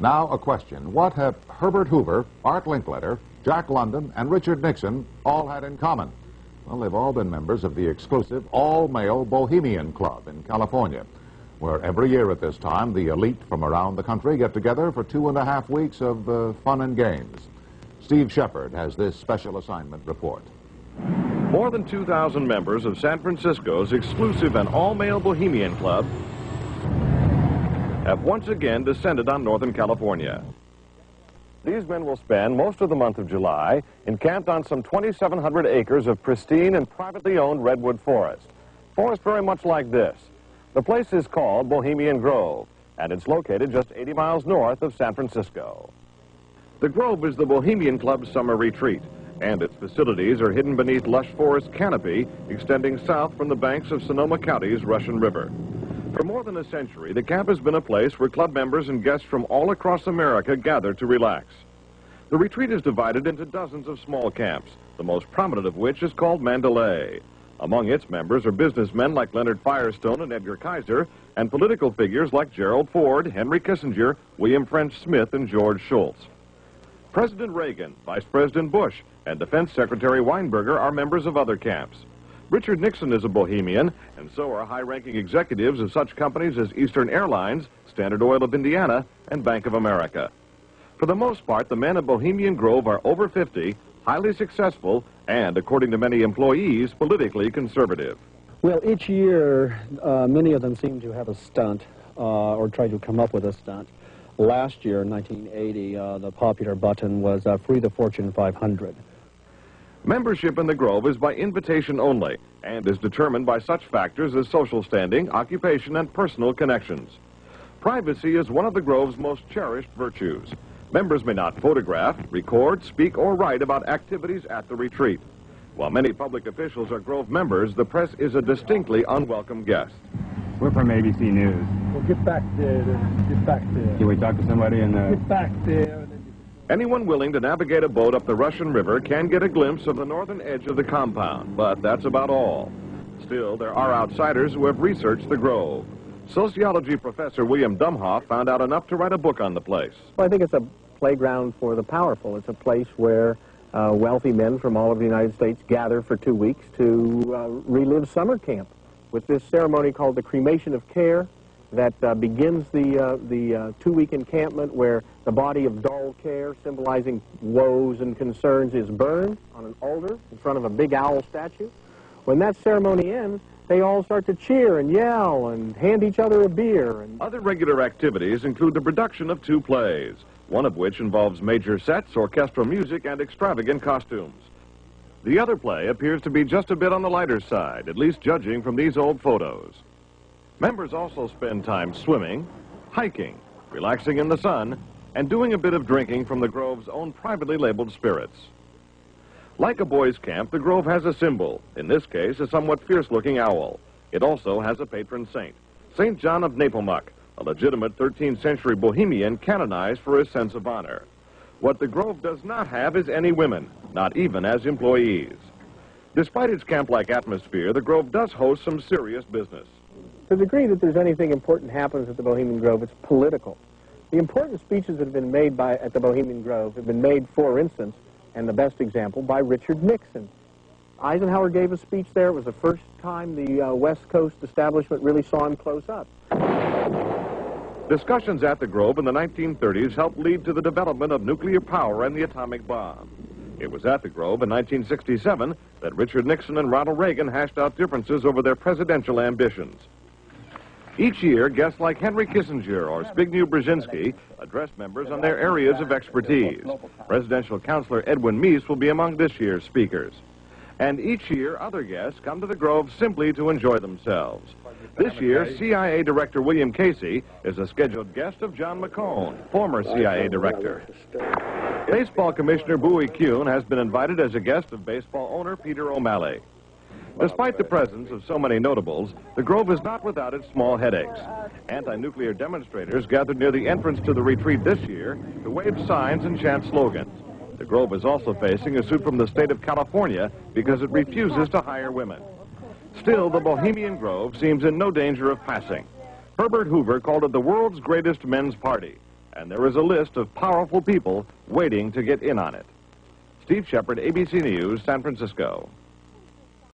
Now a question. What have Herbert Hoover, Art Linkletter, Jack London, and Richard Nixon all had in common? Well, they've all been members of the exclusive all-male Bohemian Club in California, where every year at this time, the elite from around the country get together for 2.5 weeks of fun and games. Steve Shepard has this special assignment report. More than 2,000 members of San Francisco's exclusive and all-male Bohemian Club have once again descended on Northern California. These men will spend most of the month of July encamped on some 2,700 acres of pristine and privately owned redwood forest. Forest very much like this. The place is called Bohemian Grove, and it's located just 80 miles north of San Francisco. The Grove is the Bohemian Club's summer retreat, and its facilities are hidden beneath lush forest canopy extending south from the banks of Sonoma County's Russian River. For more than a century, the camp has been a place where club members and guests from all across America gather to relax. The retreat is divided into dozens of small camps, the most prominent of which is called Mandalay. Among its members are businessmen like Leonard Firestone and Edgar Kaiser, and political figures like Gerald Ford, Henry Kissinger, William French Smith, and George Shultz. President Reagan, Vice President Bush, and Defense Secretary Weinberger are members of other camps. Richard Nixon is a Bohemian, and so are high-ranking executives of such companies as Eastern Airlines, Standard Oil of Indiana, and Bank of America. For the most part, the men of Bohemian Grove are over 50, highly successful, and, according to many employees, politically conservative. Well, each year, many of them seem to have a stunt or try to come up with a stunt. Last year, in 1980, the popular button was Free the Fortune 500. Membership in the Grove is by invitation only and is determined by such factors as social standing, occupation, and personal connections. Privacy is one of the Grove's most cherished virtues. Members may not photograph, record, speak, or write about activities at the retreat. While many public officials are Grove members, the press is a distinctly unwelcome guest. We're from ABC News. Well, get back there. Get back there. Can we talk to somebody in the... Get back there. Anyone willing to navigate a boat up the Russian River can get a glimpse of the northern edge of the compound, but that's about all. Still, there are outsiders who have researched the Grove. Sociology professor William Dumhoff found out enough to write a book on the place. Well, I think it's a playground for the powerful. It's a place where wealthy men from all over the United States gather for 2 weeks to relive summer camp with this ceremony called the cremation of care that begins the 2-week encampment where the body of dull care, symbolizing woes and concerns, is burned on an altar in front of a big owl statue. When that ceremony ends, they all start to cheer and yell and hand each other a beer. Other regular activities include the production of 2 plays, one of which involves major sets, orchestral music, and extravagant costumes. The other play appears to be just a bit on the lighter side, at least judging from these old photos. Members also spend time swimming, hiking, relaxing in the sun, and doing a bit of drinking from the Grove's own privately labeled spirits. Like a boys' camp, the Grove has a symbol, in this case a somewhat fierce-looking owl. It also has a patron saint, St. John of Nepomuk, a legitimate 13th century Bohemian canonized for his sense of honor. What the Grove does not have is any women, not even as employees. Despite its camp-like atmosphere, the Grove does host some serious business. To the degree that there's anything important happens at the Bohemian Grove, it's political. The important speeches that have been made at the Bohemian Grove have been made, for instance, and the best example, by Richard Nixon. Eisenhower gave a speech there. It was the first time the West Coast establishment really saw him close up. Discussions at the Grove in the 1930s helped lead to the development of nuclear power and the atomic bomb. It was at the Grove in 1967 that Richard Nixon and Ronald Reagan hashed out differences over their presidential ambitions. Each year, guests like Henry Kissinger or Zbigniew Brzezinski address members on their areas of expertise. Presidential counselor Edwin Meese will be among this year's speakers. And each year, other guests come to the Grove simply to enjoy themselves. This year, CIA Director William Casey is a scheduled guest of John McCone, former CIA Director. Baseball Commissioner Bowie Kuhn has been invited as a guest of baseball owner Peter O'Malley. Despite the presence of so many notables, the Grove is not without its small headaches. Anti-nuclear demonstrators gathered near the entrance to the retreat this year to wave signs and chant slogans. The Grove is also facing a suit from the state of California because it refuses to hire women. Still, the Bohemian Grove seems in no danger of passing. Herbert Hoover called it the world's greatest men's party. and there is a list of powerful people waiting to get in on it. Steve Shepard, ABC News, San Francisco.